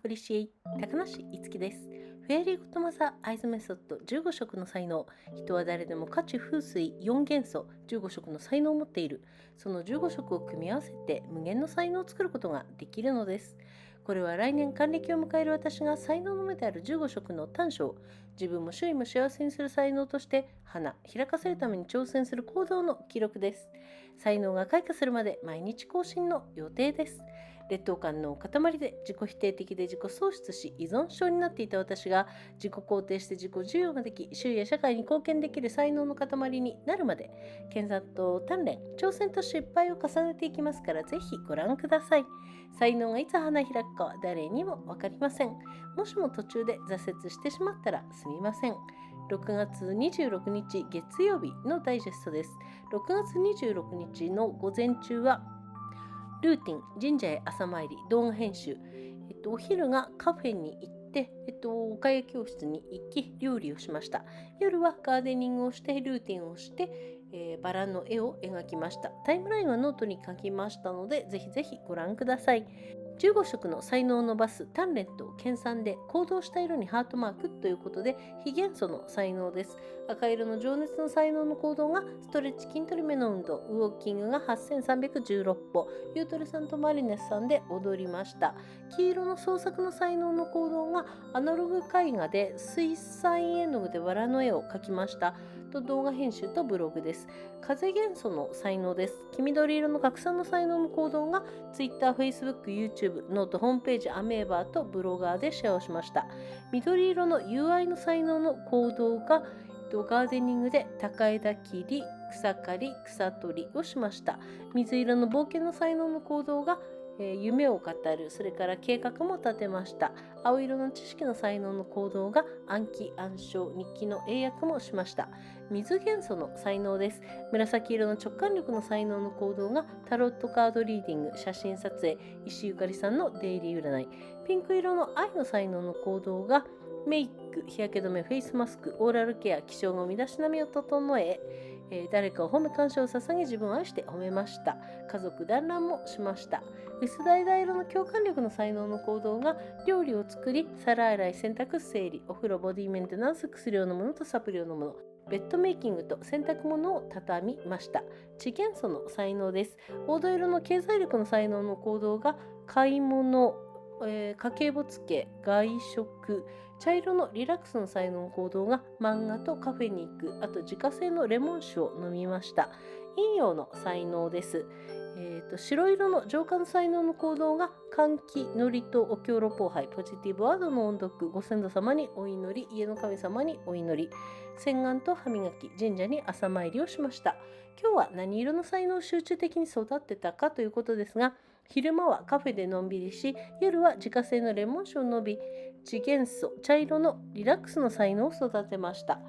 プリシエイト高梨いつきです。フェアリーゴッドマザーアイズメソッド15色の才能。人は誰でも火地風水4元素15色の才能を持っている。その15色を組み合わせて無限の才能を作ることができるのです。これは来年還暦を迎える私が才能の目である15色の短所、自分も周囲も幸せにする才能として花開かせるために挑戦する行動の記録です。才能が開花するまで毎日更新の予定です。劣等感の塊で自己否定的で自己喪失し依存症になっていた私が、自己肯定して自己受容ができ、周囲や社会に貢献できる才能の塊になるまで、研鑽と鍛錬、挑戦と失敗を重ねていきますから、ぜひご覧ください。才能がいつ花開くかは誰にも分かりません。もしも途中で挫折してしまったらすみません。6月26日月曜日のダイジェストです。6月26日の午前中はルーティン、神社へ朝参り、動画編集、お昼がカフェに行って、岡谷教室に行き料理をしました。夜はガーデニングをしてルーティンをして、バラの絵を描きました。タイムラインはノートに書きましたので、ぜひぜひご覧ください。15色の才能を伸ばす鍛錬と研鑽で行動した色にハートマークということで、火元素の才能です。赤色の情熱の才能の行動がストレッチ、筋トレ、目の運動、ウォーキングが8316歩、ゆうとりさんとマリネスさんで踊りました。黄色の創作の才能の行動がアナログ絵画で水彩絵の具で薔薇の絵を描きました。動画編集とブログです。風元素の才能です。黄緑色の拡散の才能の行動が Twitter、Facebook、YouTube、ノート、ホームページ、アメーバーとブロガーでシェアをしました。緑色の UI の才能の行動がガーデニングで高枝切り、草刈り、草取りをしました。水色の冒険の才能の行動が夢を語る、それから計画も立てました。青色の知識の才能の行動が暗記暗唱、日記の英訳もしました。水元素の才能です。紫色の直感力の才能の行動がタロットカードリーディング、写真撮影、石ゆかりさんのデイリー占い。ピンク色の愛の才能の行動がメイク、日焼け止め、フェイスマスク、オーラルケア、気象の身だしなみを整え、誰かを褒め感謝を捧げ自分を愛して褒めました。家族団らんもしました。薄橙色の共感力の才能の行動が料理を作り、皿洗い、洗濯、整理、お風呂、ボディメンテナンス、薬を飲むのとサプリを飲むの、ベッドメイキングと洗濯物を畳みました。地元素の才能です。黄土色の経済力の才能の行動が買い物、家計簿付け、外食。茶色のリラックスの才能の行動が漫画とカフェに行く、あと自家製のレモン酒を飲みました。陰陽の才能です。白色の浄化の才能の行動が換気、のりとお経六法杯、ポジティブワードの音読、ご先祖様にお祈り、家の神様にお祈り、洗顔と歯磨き、神社に朝参りをしました。今日は何色の才能を集中的に育ってたかということですが、昼間はカフェでのんびりし、夜は自家製のレモン酒を飲み、地元素、茶色のリラックスの才能を育てました。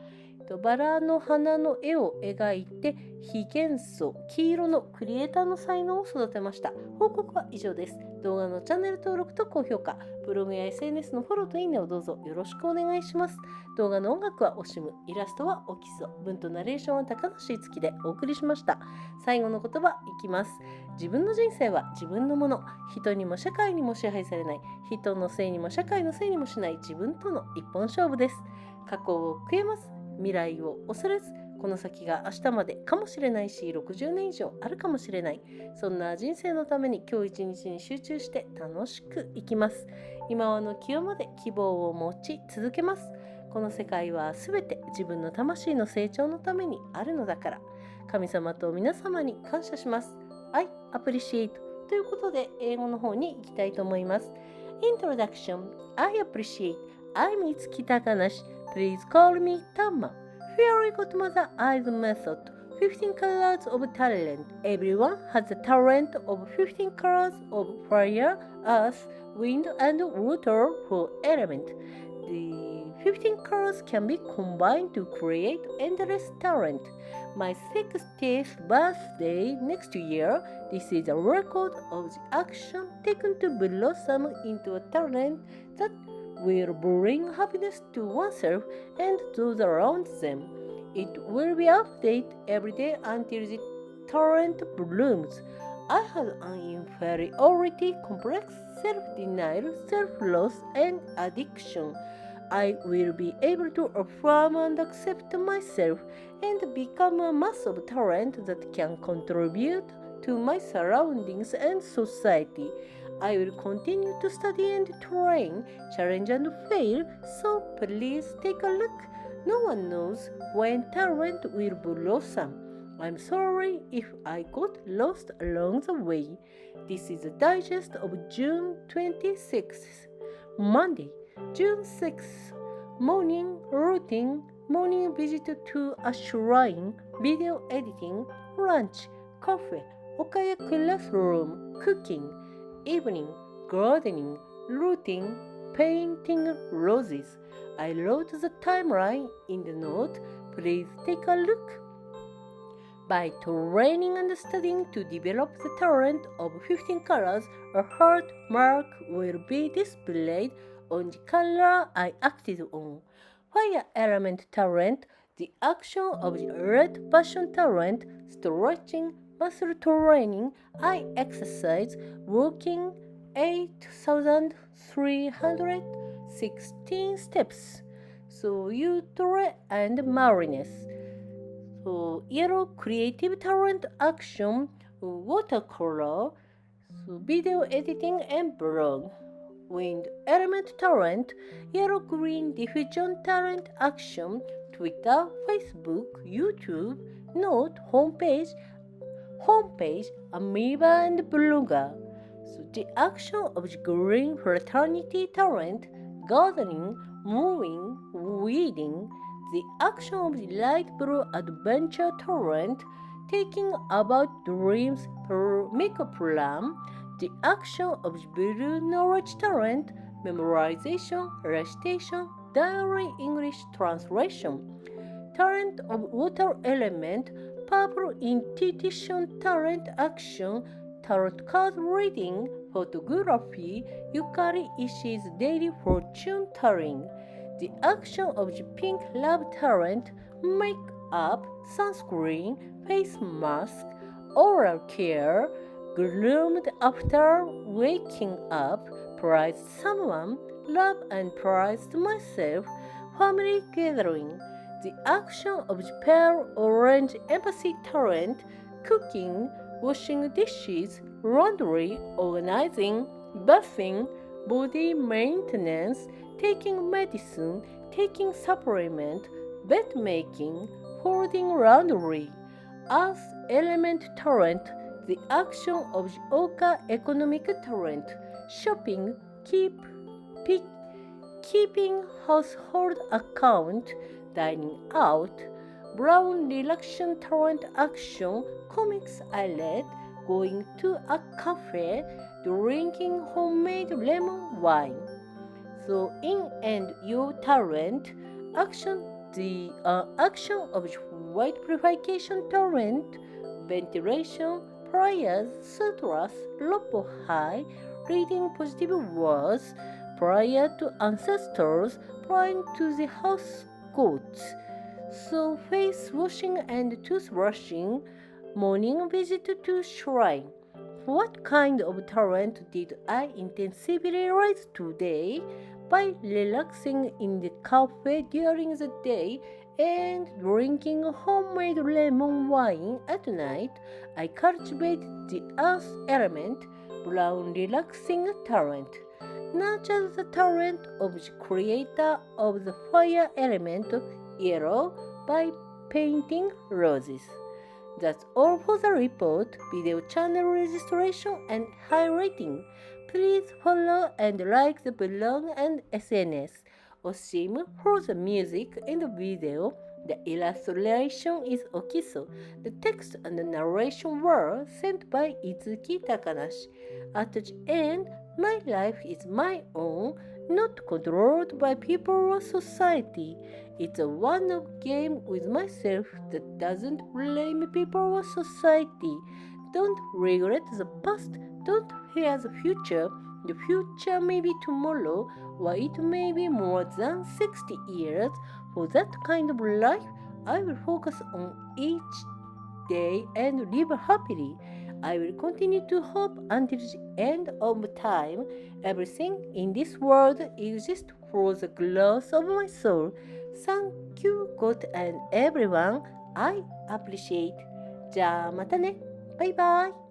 バラの花の絵を描いて、非元素、黄色のクリエイターの才能を育てました。報告は以上です。動画のチャンネル登録と高評価、ブログや SNS のフォローといいねをどうぞよろしくお願いします。動画の音楽はオシム、イラストはオキソ、文とナレーションは高梨いつきでお送りしました。最後の言葉いきます。自分の人生は自分のもの。人にも社会にも支配されない。人のせいにも社会のせいにもしない自分との一本勝負です。過去を悔やます。未来を恐れず、この先が明日までかもしれないし、60年以上あるかもしれない。そんな人生のために今日一日に集中して楽しく生きます。今はの清まで希望を持ち続けます。この世界はすべて自分の魂の成長のためにあるのだから。神様と皆様に感謝します。I appreciate ということで英語の方に行きたいと思います。Introduction I appreciate I'm Itsuki Takanashi.Please call me Tama. Fairy Godmother Eyes Method. 15 colors of talent. Everyone has the talent of 15 colors of fire, earth, wind, and water for element. The 15 colors can be combined to create endless talent. My 60th birthday next year. This is a record of the action taken to blossom into a talent that will bring happiness to oneself and those around them. It will be updated every day until the talent blooms. I had an inferiority complex, self-denial, self-loss, and addiction. I will be able to affirm and accept myself and become a mass of talent that can contribute to my surroundings and society. I will continue to study and train, challenge and fail, so please take a look. No one knows when talent will blossom. I'm sorry if I got lost along the way. This is a digest of June 26th, Monday, June 6th, morning routine, morning visit to a shrine, video editing, lunch, coffee, Okaya classroom, cooking, evening, gardening, routine, painting roses. I wrote the timeline in the note. Please take a look. By training and studying to develop the talent of 15 colors, a heart mark will be displayed on the color I acted on. Fire element talent, the action of the red passion talent, stretching, muscle training, I exercise, walking 8,316 steps. So Utore and Marinus. So yellow creative talent action, watercolor, so video editing and blog. Wind element talent, yellow green diffusion talent action, Twitter, Facebook, YouTube, note, homepage, amoeba and blogger. So the action of the green fraternity talent, gardening, mowing, weeding. The action of the light blue adventure talent, taking about dreams per make a plan. The action of the blue knowledge talent, memorization, recitation, diary English translation. Talent of water element, purple intuition talent action, tarot card reading, photography, Yukari Ishii's daily fortune telling. The action of the pink love talent, make-up, sunscreen, face mask, oral care, groomed after waking up, prize someone, love and prize myself, family gathering. The action of the pale orange empathy talent, cooking, washing dishes, laundry, organizing, bathing, body maintenance, taking medicine, taking supplement, bed making, folding laundry. Earth element talent, the action of the Oka economic talent, shopping, keeping household account, dining out, brown relaxation talent action, comics I read, going to a cafe, drinking homemade lemon wine. So in and your talent action, the action of white purification talent, ventilation, prayers, sutras, lopo high, reading positive words, prayer to ancestors, praying to the house gods. So face washing and toothbrushing, morning visit to shrine. What kind of talent did I intensively raise today? By relaxing in the cafe during the day and drinking homemade lemon wine at night, I cultivated the earth element, brown relaxing talent. Nurture the talent of the creator of the fire element, yellow, by painting roses. That's all for the report, video channel registration and highlighting. Please follow and like the blog and SNS. Oshim for the music in the video. The illustration is Okiso. The text and the narration were sent by Izuki Takanashi. At the end, my life is my own, not controlled by people or society. It's a one-off game with myself that doesn't blame people or society. Don't regret the past, don't fear the future. The future may be tomorrow, or it may be more than 60 years. For that kind of life, I will focus on each day and live happily. I will continue to hope until the end of time. Everything in this world exists for the growth of my soul. Thank you, God and everyone. I appreciate. じゃあまたね。バイバイ。